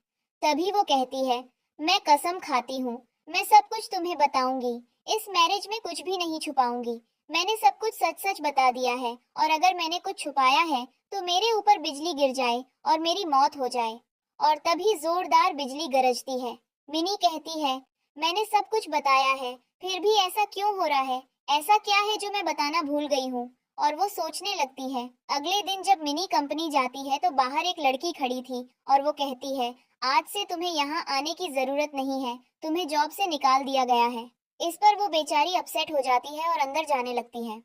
तभी वो कहती है, मैं कसम खाती हूँ, मैं सब कुछ तुम्हें बताऊंगी, इस मैरिज में कुछ भी नहीं छुपाऊंगी। मैंने सब कुछ सच सच बता दिया है और अगर मैंने कुछ छुपाया है तो मेरे ऊपर बिजली गिर जाए और मेरी मौत हो जाए। और तभी जोरदार बिजली गरजती है। मिनी कहती है, मैंने सब कुछ बताया है, फिर भी ऐसा क्यों हो रहा है? ऐसा क्या है जो मैं बताना भूल गई हूँ? और वो सोचने लगती है। अगले दिन जब मिनी कंपनी जाती है तो बाहर एक लड़की खड़ी थी और वो कहती है, आज से तुम्हें यहाँ आने की जरूरत नहीं है, तुम्हें जॉब से निकाल दिया गया है। इस पर वो बेचारी अपसेट हो जाती है और अंदर जाने लगती है।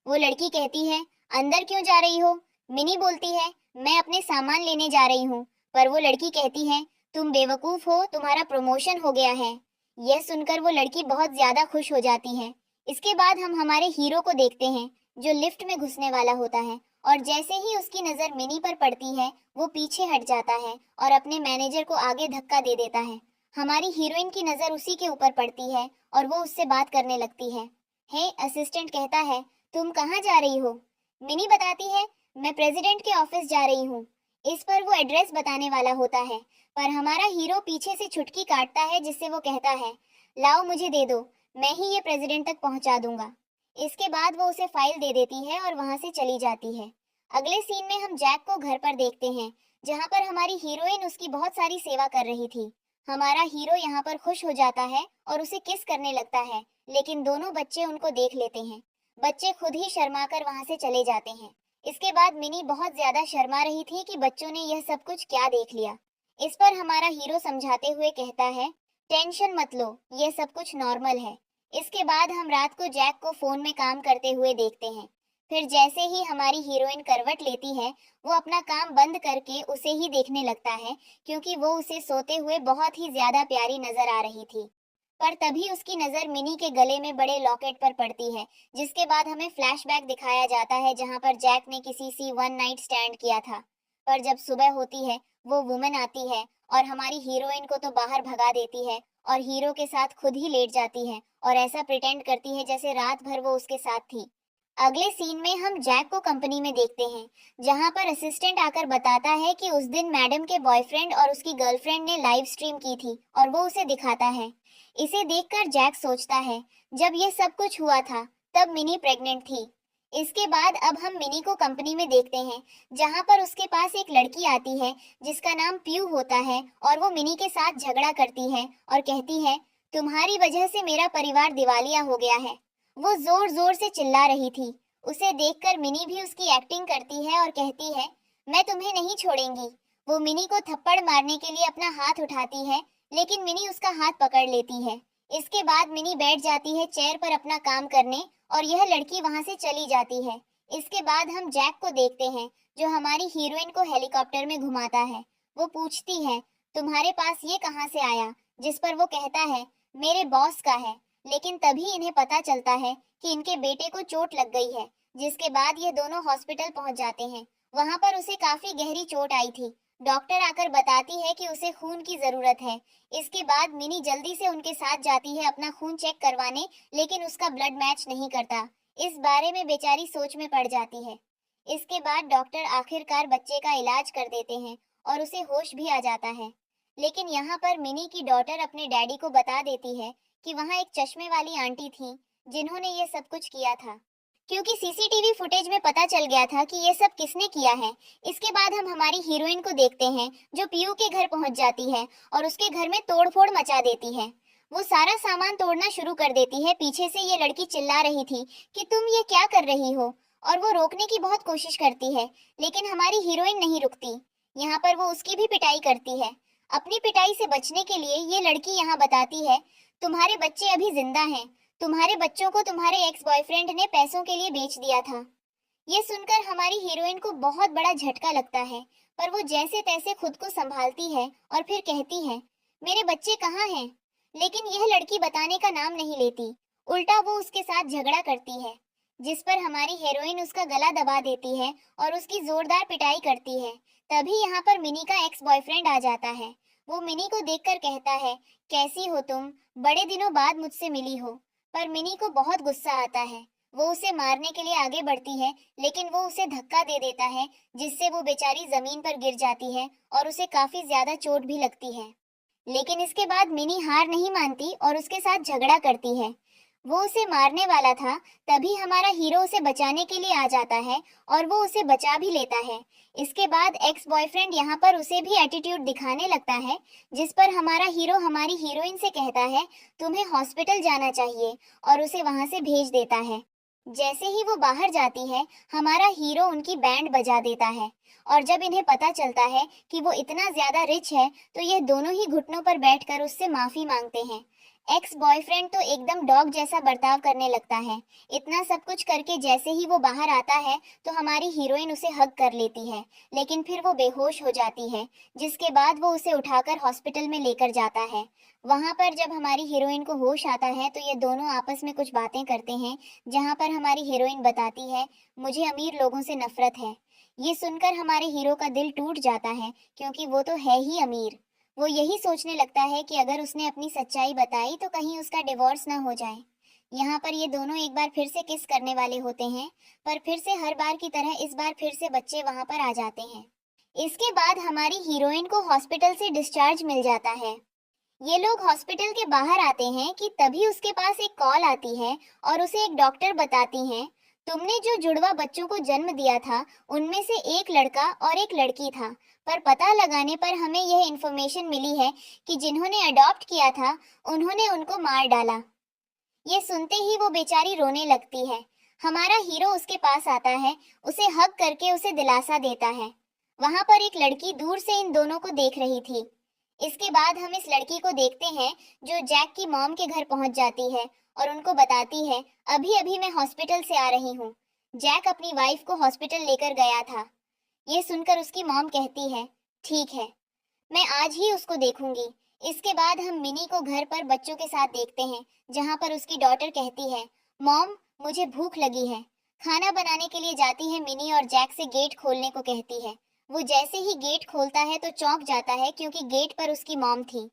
वो लड़की कहती है, अंदर क्यों जा रही हो? मिनी बोलती है, मैं अपने सामान लेने जा रही हूँ। पर वो लड़की कहती है, तुम बेवकूफ हो, तुम्हारा प्रमोशन हो गया है। यह सुनकर वो लड़की बहुत ज्यादा खुश हो जाती है। इसके बाद हम हमारे हीरो को देखते हैं, जो लिफ्ट में घुसने वाला होता है, और जैसे ही उसकी नजर मिनी पर पड़ती है, वो पीछे हट जाता है और अपने मैनेजर को आगे धक्का दे देता है। हमारी हीरोइन की नजर उसी के ऊपर पड़ती है और वो उससे बात करने लगती है। हे, असिस्टेंट कहता है, तुम कहाँ जा रही हो? मिनी बताती है, मैं प्रेसिडेंट के ऑफिस जा रही हूँ। इस पर वो एड्रेस बताने वाला होता है, पर हमारा हीरो पीछे से छुटकी काटता है, जिससे वो कहता है, लाओ मुझे दे दो, मैं ही ये प्रेसिडेंट तक पहुंचा दूंगा। इसके बाद वो उसे फाइल दे देती है और वहां से चली जाती है। अगले सीन में हम जैक को घर पर देखते हैं, जहां पर हमारी हीरोइन उसकी बहुत सारी सेवा कर रही थी। हमारा हीरो यहाँ पर खुश हो जाता है और उसे किस करने लगता है, लेकिन दोनों बच्चे उनको देख लेते हैं। बच्चे खुद ही शर्माकर वहां से चले जाते हैं। इसके बाद मिनी बहुत ज्यादा शर्मा रही थी कि बच्चों ने यह सब कुछ क्या देख लिया। इस पर हमारा हीरो समझाते हुए कहता है, टेंशन मत लो, यह सब कुछ नॉर्मल है। इसके बाद हम रात को जैक को फोन में काम करते हुए देखते हैं। फिर जैसे ही हमारी हीरोइन करवट लेती है, वो अपना काम बंद करके उसे ही देखने लगता है, क्योंकि वो उसे सोते हुए बहुत ही ज्यादा प्यारी नजर आ रही थी। पर तभी उसकी नजर मिनी के गले में बड़े लॉकेट पर पड़ती है, जिसके बाद हमें फ्लैशबैक दिखाया जाता है, जहां पर जैक ने किसी सी वन नाइट स्टैंड किया था। पर जब सुबह होती है, वो वुमन आती है और हमारी हीरोइन को तो बाहर भगा देती है और हीरो के साथ खुद ही लेट जाती है और ऐसा प्रिटेंड करती है जैसे रात भर वो उसके साथ थी। अगले सीन में हम जैक को कंपनी में देखते हैं, जहां पर असिस्टेंट आकर बताता है कि उस दिन मैडम के बॉयफ्रेंड और उसकी गर्लफ्रेंड ने लाइव स्ट्रीम की थी और वो उसे दिखाता है। इसे देखकर जैक सोचता है, जब ये सब कुछ हुआ था तब मिनी प्रेग्नेंट थी। इसके बाद अब हम मिनी को कंपनी में देखते हैं, जहां पर उसके पास एक लड़की आती है जिसका नाम प्यू होता है और वो मिनी के साथ झगड़ा करती है और कहती है, तुम्हारी वजह से मेरा परिवार दिवालिया हो गया है। वो जोर जोर से चिल्ला रही थी। उसे देखकर मिनी भी उसकी एक्टिंग करती है और कहती है, मैं तुम्हें नहीं छोड़ूंगी। वो मिनी को थप्पड़ मारने के लिए अपना हाथ उठाती है, लेकिन मिनी उसका हाथ पकड़ लेती है। इसके बाद मिनी बैठ जाती है चेयर पर अपना काम करने और यह लड़की वहां से चली जाती है। इसके बाद हम जैक को देखते हैं, जो हमारी हीरोइन को हेलीकॉप्टर में घुमाता है। वो पूछती है, तुम्हारे पास ये कहां से आया? जिस पर वो कहता है, मेरे बॉस का है। लेकिन तभी इन्हें पता चलता है कि इनके बेटे को चोट लग गई है, जिसके बाद ये दोनों हॉस्पिटल पहुंच जाते हैं। वहां पर उसे काफी गहरी चोट आई थी। डॉक्टर आकर बताती है कि उसे खून की जरूरत है। इसके बाद मिनी जल्दी से उनके साथ जाती है अपना खून चेक करवाने, लेकिन उसका ब्लड मैच नहीं करता। इस बारे में बेचारी सोच में पड़ जाती है। इसके बाद डॉक्टर आखिरकार बच्चे का इलाज कर देते हैं और उसे होश भी आ जाता है। लेकिन यहाँ पर मिनी की डॉटर अपने डैडी को बता देती है कि वहाँ एक चश्मे वाली आंटी थी, जिन्होंने ये सब कुछ किया था, क्योंकि सीसीटीवी फुटेज में पता चल गया था कि ये सब किसने किया है। इसके बाद हम हमारी हीरोइन को देखते हैं, जो पीयू के घर पहुंच जाती है और उसके घर में तोड़फोड़ मचा देती है। वो सारा सामान तोड़ना शुरू कर देती है। पीछे से ये लड़की चिल्ला रही थी कि तुम ये क्या कर रही हो, और वो रोकने की बहुत कोशिश करती है, लेकिन हमारी हीरोइन नहीं रुकती। यहाँ पर वो उसकी भी पिटाई करती है। अपनी पिटाई से बचने के लिए ये लड़की यहाँ बताती है, तुम्हारे बच्चे अभी जिंदा हैं। तुम्हारे बच्चों को तुम्हारे एक्स बॉयफ्रेंड ने पैसों के लिए बेच दिया था। ये सुनकर हमारी हीरोइन को बहुत बड़ा झटका लगता है, पर वो जैसे तैसे खुद को संभालती है और फिर कहती है, मेरे बच्चे कहाँ हैं? लेकिन यह लड़की बताने का नाम नहीं लेती। उल्टा वो उसके साथ झगड़ा करती है, जिस पर हमारी हीरोइन उसका गला दबा देती है और उसकी जोरदार पिटाई करती है। तभी यहाँ पर मिनी का एक्स बॉयफ्रेंड आ जाता है। वो मिनी को देखकर कहता है, कैसी हो तुम? बड़े दिनों बाद मुझसे मिली हो। पर मिनी को बहुत गुस्सा आता है। वो उसे मारने के लिए आगे बढ़ती है, लेकिन वो उसे धक्का दे देता है, जिससे वो बेचारी जमीन पर गिर जाती है और उसे काफी ज्यादा चोट भी लगती है। लेकिन इसके बाद मिनी हार नहीं मानती और उसके साथ झगड़ा करती है। वो उसे मारने वाला था, तभी हमारा हीरो उसे बचाने के लिए आ जाता है और वो उसे बचा भी लेता है। इसके बाद एक्स बॉयफ्रेंड यहाँ पर उसे भी एटीट्यूड दिखाने लगता है, जिस पर हमारा हीरो हमारी हीरोइन से कहता है, तुम्हें हॉस्पिटल जाना चाहिए, और उसे वहां से भेज देता है। जैसे ही वो बाहर जाती है, हमारा हीरो उनकी बैंड बजा देता है। और जब इन्हें पता चलता है कि वो इतना ज्यादा रिच है तो ये दोनों ही घुटनों पर बैठकर उससे माफी मांगते हैं। एक्स बॉयफ्रेंड तो एकदम डॉग जैसा बर्ताव करने लगता है। इतना सब कुछ करके जैसे ही वो बाहर आता है तो हमारी हीरोइन उसे हग कर लेती है, लेकिन फिर वो बेहोश हो जाती है, जिसके बाद वो उसे उठाकर हॉस्पिटल में लेकर जाता है। वहां पर जब हमारी हीरोइन को होश आता है तो ये दोनों आपस में कुछ बातें करते हैं, जहां पर हमारी हीरोइन बताती है, मुझे अमीर लोगों से नफरत है। ये सुनकर हमारे हीरो का दिल टूट जाता है, क्योंकि वो तो है ही अमीर। वो यही सोचने लगता है कि अगर उसने अपनी सच्चाई बताई तो कहीं उसका डिवोर्स ना हो जाए। यहाँ पर ये दोनों एक बार फिर से किस करने वाले होते हैं, पर फिर से हर बार की तरह इस बार फिर से बच्चे वहां पर आ जाते हैं। इसके बाद हमारी हीरोइन को हॉस्पिटल से डिस्चार्ज मिल जाता है। ये लोग हॉस्पिटल के बाहर आते हैं कि तभी उसके पास एक कॉल आती है और उसे एक डॉक्टर बताती हैं, तुमने जो जुड़वा बच्चों को जन्म दिया था उनमें से एक लड़का और एक लड़की था, पर पता लगाने पर हमें यह इंफॉर्मेशन मिली है कि जिन्होंने अडॉप्ट किया था उन्होंने उनको मार डाला। ये सुनते ही वो बेचारी रोने लगती है। हमारा हीरो उसके पास आता है, उसे हग करके उसे दिलासा देता है। वहां पर एक लड़की दूर से इन दोनों को देख रही थी। इसके बाद हम इस लड़की को देखते हैं जो जैक की मॉम के घर पहुंच जाती है और उनको बताती है, अभी अभी मैं हॉस्पिटल से आ रही हूँ। जैक अपनी वाइफ को हॉस्पिटल लेकर गया था। ये सुनकर उसकी मॉम कहती है, ठीक है, मैं आज ही उसको देखूंगी। इसके बाद हम मिनी को घर पर बच्चों के साथ देखते हैं, जहां पर उसकी डॉटर कहती है, मॉम मुझे भूख लगी है। खाना बनाने के लिए जाती है मिनी और जैक से गेट खोलने को कहती है। वो जैसे ही गेट खोलता है तो चौंक जाता है, क्योंकि गेट पर उसकी मॉम थी।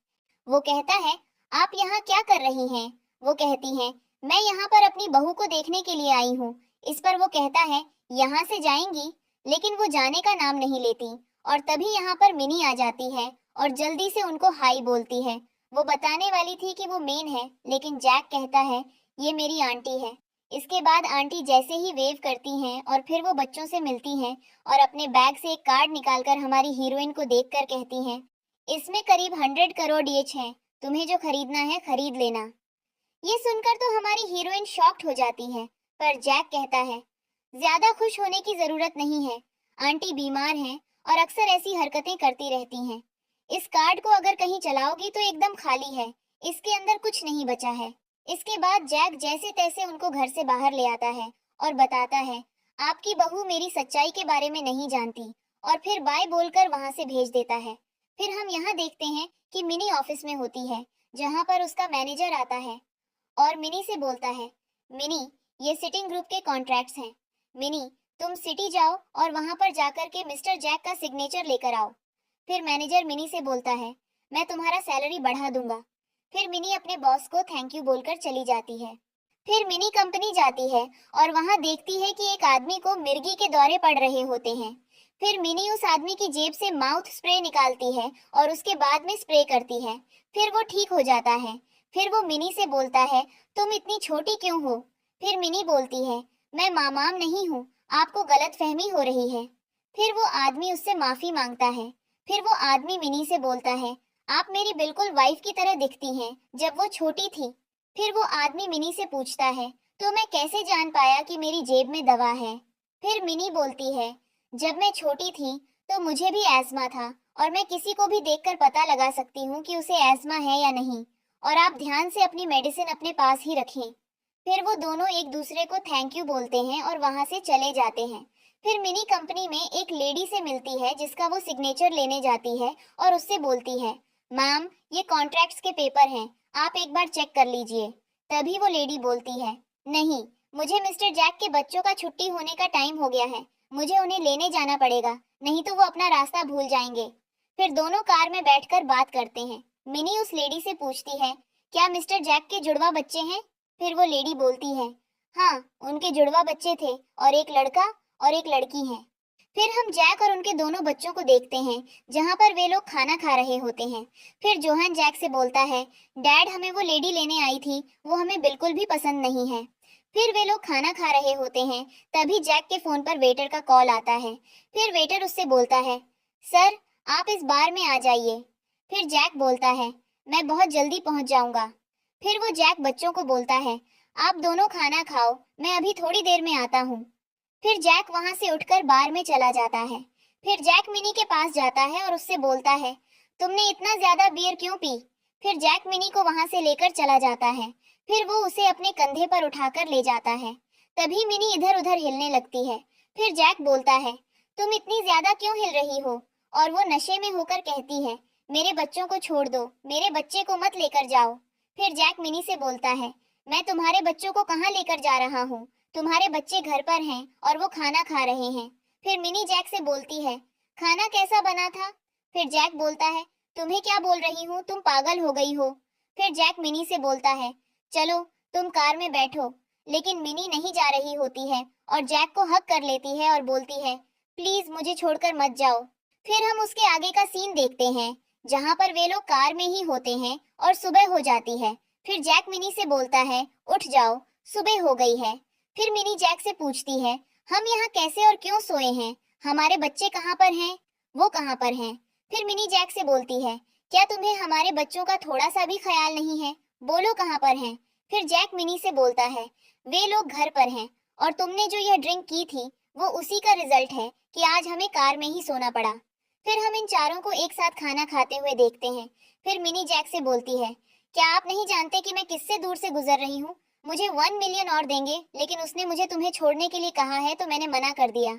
वो कहता है, आप यहाँ क्या कर रही हैं? वो कहती है, मैं यहाँ पर अपनी बहू को देखने के लिए आई हूँ। इस पर वो कहता है, यहाँ से जाएंगी? लेकिन वो जाने का नाम नहीं लेती। और तभी यहाँ पर मिनी आ जाती है और जल्दी से उनको हाई बोलती है। वो बताने वाली थी कि वो मेन है, लेकिन जैक कहता है, ये मेरी आंटी है। इसके बाद आंटी जैसे ही वेव करती हैं और फिर वो बच्चों से मिलती हैं और अपने बैग से एक कार्ड निकालकर हमारी हीरोइन को देखकर कहती हैं, इसमें करीब 100 करोड़ ईच हैं, तुम्हें जो खरीदना है खरीद लेना। ये सुनकर तो हमारी हीरोइन शॉक्ड हो जाती है, पर जैक कहता है, ज्यादा खुश होने की जरूरत नहीं है, आंटी बीमार हैं और अक्सर ऐसी हरकतें करती रहती हैं। इस कार्ड को अगर कहीं चलाओगी तो एकदम खाली है, इसके अंदर कुछ नहीं बचा है। इसके बाद जैक जैसे तैसे उनको घर से बाहर ले आता है और बताता है, आपकी बहू मेरी सच्चाई के बारे में नहीं जानती, और फिर बाय बोलकर वहां से भेज देता है। फिर हम यहाँ देखते हैं कि मिनी ऑफिस में होती है, जहाँ पर उसका मैनेजर आता है और मिनी से बोलता है, मिनी ये सिटिंग ग्रुप के कॉन्ट्रैक्ट्स हैं। मिनी तुम सिटी जाओ और वहां पर जाकर के मिस्टर जैक का सिग्नेचर लेकर आओ। फिर मैनेजर मिनी से बोलता है, मैं तुम्हारा सैलरी बढ़ा दूंगा। फिर मिनी अपने बॉस को थैंक यू बोलकर चली जाती है। फिर मिनी कंपनी जाती है और वहां देखती है कि एक आदमी को मिर्गी के दौरे पड़ रहे होते हैं। फिर मिनी उस आदमी की जेब से माउथ स्प्रे निकालती है और उसके बाद में स्प्रे करती है। फिर वो ठीक हो जाता है। फिर वो मिनी से बोलता है, तुम इतनी छोटी क्यों हो? फिर मिनी बोलती है, मैं मामाम नहीं हूँ, आपको गलतफहमी हो रही है। फिर वो आदमी उससे माफी मांगता है। फिर वो आदमी मिनी से बोलता है, आप मेरी बिल्कुल वाइफ की तरह दिखती हैं जब वो छोटी थी। फिर वो आदमी मिनी से पूछता है, तो मैं कैसे जान पाया कि मेरी जेब में दवा है? फिर मिनी बोलती है, जब मैं छोटी थी तो मुझे भी एस्मा था और मैं किसी को भी देखकर पता लगा सकती हूँ कि उसे एस्मा है या नहीं, और आप ध्यान से अपनी मेडिसिन अपने पास ही रखें। फिर वो दोनों एक दूसरे को थैंक यू बोलते हैं और वहां से चले जाते हैं। फिर मिनी कंपनी में एक लेडी से मिलती है जिसका वो सिग्नेचर लेने जाती है और उससे बोलती है, मैम ये कॉन्ट्रैक्ट्स के पेपर हैं, आप एक बार चेक कर लीजिए। तभी वो लेडी बोलती है, नहीं, मुझे मिस्टर जैक के बच्चों का छुट्टी होने का टाइम हो गया है, मुझे उन्हें लेने जाना पड़ेगा, नहीं तो वो अपना रास्ता भूल जाएंगे। फिर दोनों कार में बैठकर बात करते हैं। मिनी उस लेडी से पूछती है, क्या मिस्टर जैक के जुड़वा बच्चे हैं? फिर वो लेडी बोलती है, हाँ उनके जुड़वा बच्चे थे और एक लड़का और एक लड़की है। फिर हम जैक और उनके दोनों बच्चों को देखते हैं, जहाँ पर वे लोग खाना खा रहे होते हैं। फिर जोहान जैक से बोलता है, डैड हमें वो लेडी लेने आई थी, वो हमें बिल्कुल भी पसंद नहीं है। फिर वे लोग खाना खा रहे होते हैं, तभी जैक के फोन पर वेटर का कॉल आता है। फिर वेटर उससे बोलता है, सर आप इस बार में आ जाइए। फिर जैक बोलता है, मैं बहुत जल्दी पहुंच जाऊंगा। फिर वो जैक बच्चों को बोलता है, आप दोनों खाना खाओ, मैं अभी थोड़ी देर में आता हूँ। फिर जैक वहां से उठकर बार में चला जाता है। फिर जैक मिनी के पास जाता है और उससे बोलता है, तुमने इतना ज्यादा बियर क्यों पी? फिर जैक मिनी को वहां से लेकर चला जाता है। फिर वो उसे अपने कंधे पर उठाकर ले जाता है। तभी मिनी इधर उधर हिलने लगती है। फिर जैक बोलता है, तुम इतनी ज्यादा क्यों हिल रही हो? और वो नशे में होकर कहती है, मेरे बच्चों को छोड़ दो, मेरे बच्चे को मत लेकर जाओ। फिर जैक मिनी से बोलता है, मैं तुम्हारे बच्चों को कहाँ लेकर जा रहा हूँ? तुम्हारे बच्चे घर पर हैं और वो खाना खा रहे हैं। फिर मिनी जैक से बोलती है, खाना कैसा बना था? फिर जैक बोलता है, तुम्हें क्या बोल रही हूँ, तुम पागल हो गई हो। फिर जैक मिनी से बोलता है, चलो तुम कार में बैठो। लेकिन मिनी नहीं जा रही होती है और जैक को हक कर लेती है और बोलती है, प्लीज मुझे छोड़कर मत जाओ। फिर हम उसके आगे का सीन देखते हैं, जहाँ पर वे लोग कार में ही होते हैं और सुबह हो जाती है। फिर जैक मिनी से बोलता है, उठ जाओ, सुबह हो गई है। फिर मिनी जैक से पूछती है, हम यहाँ कैसे और क्यों सोए हैं? हमारे बच्चे कहाँ पर हैं? वो कहाँ पर हैं? फिर मिनी जैक से बोलती है, क्या तुम्हें हमारे बच्चों का थोड़ा सा भी ख्याल नहीं है? बोलो कहाँ पर हैं? फिर जैक मिनी से बोलता है, वे लोग घर पर हैं और तुमने जो यह ड्रिंक की थी वो उसी का रिजल्ट है कि आज हमें कार में ही सोना पड़ा। फिर हम इन चारों को एक साथ खाना खाते हुए देखते हैं। फिर मिनी जैक से बोलती है, क्या आप नहीं जानते कि मैं किससे दूर से गुजर रही हूँ? मुझे 1 मिलियन और देंगे, लेकिन उसने मुझे तुम्हें छोड़ने के लिए कहा है तो मैंने मना कर दिया।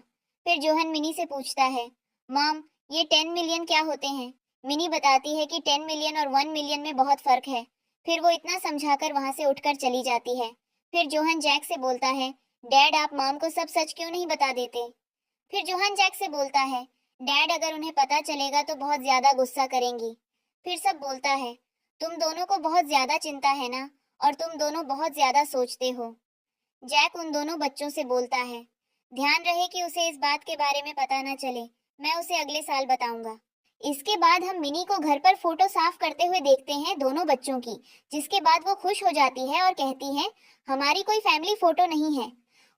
फिर जोहन मिनी से पूछता है, मॉम ये 10 मिलियन क्या होते हैं? मिनी बताती है कि 10 मिलियन और 1 मिलियन में बहुत फर्क है। फिर वो इतना समझाकर वहां से उठकर चली जाती है। फिर जोहन जैक से बोलता है, डैड आप मॉम को सब सच क्यों नहीं बता देते? फिर जोहन जैक से बोलता है, डैड अगर उन्हें पता चलेगा तो बहुत ज्यादा गुस्सा करेंगी। फिर सब बोलता है, तुम दोनों को बहुत ज्यादा चिंता है ना, और तुम दोनों बहुत ज्यादा सोचते हो। जैक उन दोनों बच्चों से बोलता है, ध्यान रहे कि उसे इस बात के बारे में पता न चले, मैं उसे अगले साल बताऊंगा। इसके बाद हम मिनी को घर पर फोटो साफ करते हुए देखते हैं दोनों बच्चों की, जिसके बाद वो खुश हो जाती है और कहती है, हमारी कोई फैमिली फोटो नहीं है।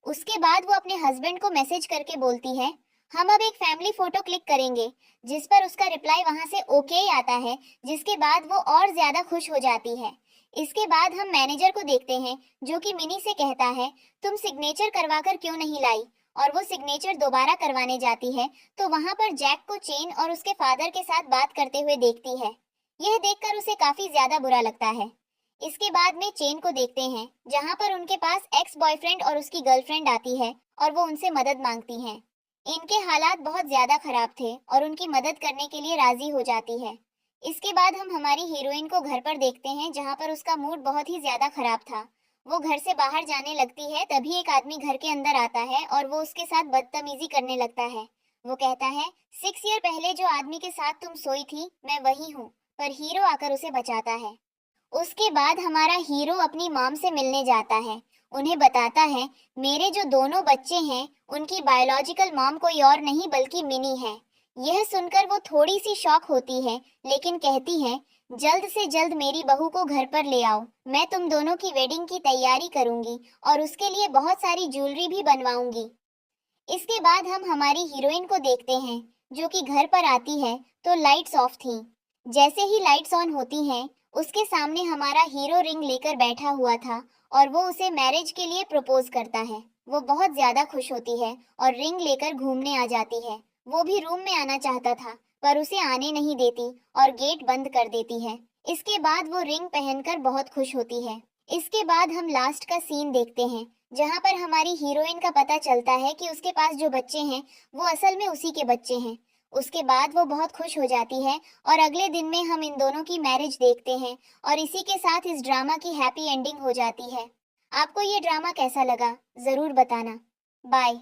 उसके बाद वो अपने हस्बैंड को मैसेज करके बोलती है, हम अब एक फैमिली फोटो क्लिक करेंगे, जिस पर उसका रिप्लाई वहां से ओके आता है, जिसके बाद वो और ज्यादा खुश हो जाती है। इसके बाद हम मैनेजर को देखते हैं, जो कि मिनी से कहता है, तुम सिग्नेचर करवाकर क्यों नहीं लाई? और वो सिग्नेचर दोबारा करवाने जाती है तो वहां पर जैक को चेन और उसके फादर के साथ बात करते हुए देखती है। यह देखकर उसे काफी ज्यादा बुरा लगता है। इसके बाद में चेन को देखते हैं, जहां पर उनके पास एक्स बॉयफ्रेंड और उसकी गर्लफ्रेंड आती है और वो उनसे मदद मांगती हैं। इनके हालात बहुत ज्यादा खराब थे और उनकी मदद करने के लिए राजी हो जाती है। इसके बाद हम हमारी हीरोइन को घर पर देखते हैं, जहां पर उसका मूड बहुत ही ज्यादा खराब था। वो घर से बाहर जाने लगती है, तभी एक आदमी घर के अंदर आता है और वो उसके साथ बदतमीजी करने लगता है। वो कहता है, 6 ईयर पहले जो आदमी के साथ तुम सोई थी मैं वही हूँ। पर हीरो आकर उसे बचाता है। उसके बाद हमारा हीरो अपनी मॉम से मिलने जाता है। उन्हें बताता है, मेरे जो दोनों बच्चे हैं उनकी बायोलॉजिकल मॉम कोई और नहीं बल्कि मिनी है। यह सुनकर वो थोड़ी सी शॉक होती है, लेकिन कहती है, जल्द से जल्द मेरी बहू को घर पर ले आओ, मैं तुम दोनों की वेडिंग की तैयारी करूंगी और उसके लिए बहुत सारी ज्वेलरी भी बनवाऊंगी। इसके बाद हम हमारी हीरोइन को देखते हैं, जो कि घर पर आती है तो लाइट्स ऑफ थी। जैसे ही लाइट्स ऑन होती हैं, उसके सामने हमारा हीरो रिंग लेकर बैठा हुआ था और वो उसे मैरिज के लिए प्रपोज करता है। वो बहुत ज्यादा खुश होती है और रिंग लेकर घूमने आ जाती है। वो भी रूम में आना चाहता था, पर उसे आने नहीं देती और गेट बंद कर देती है। इसके बाद वो रिंग पहनकर बहुत खुश होती है। इसके बाद हम लास्ट का सीन देखते हैं, जहाँ पर हमारी हीरोइन का पता चलता है कि उसके पास जो बच्चे हैं वो असल में उसी के बच्चे हैं। उसके बाद वो बहुत खुश हो जाती है और अगले दिन में हम इन दोनों की मैरिज देखते हैं और इसी के साथ इस ड्रामा की हैप्पी एंडिंग हो जाती है। आपको ये ड्रामा कैसा लगा जरूर बताना। बाय।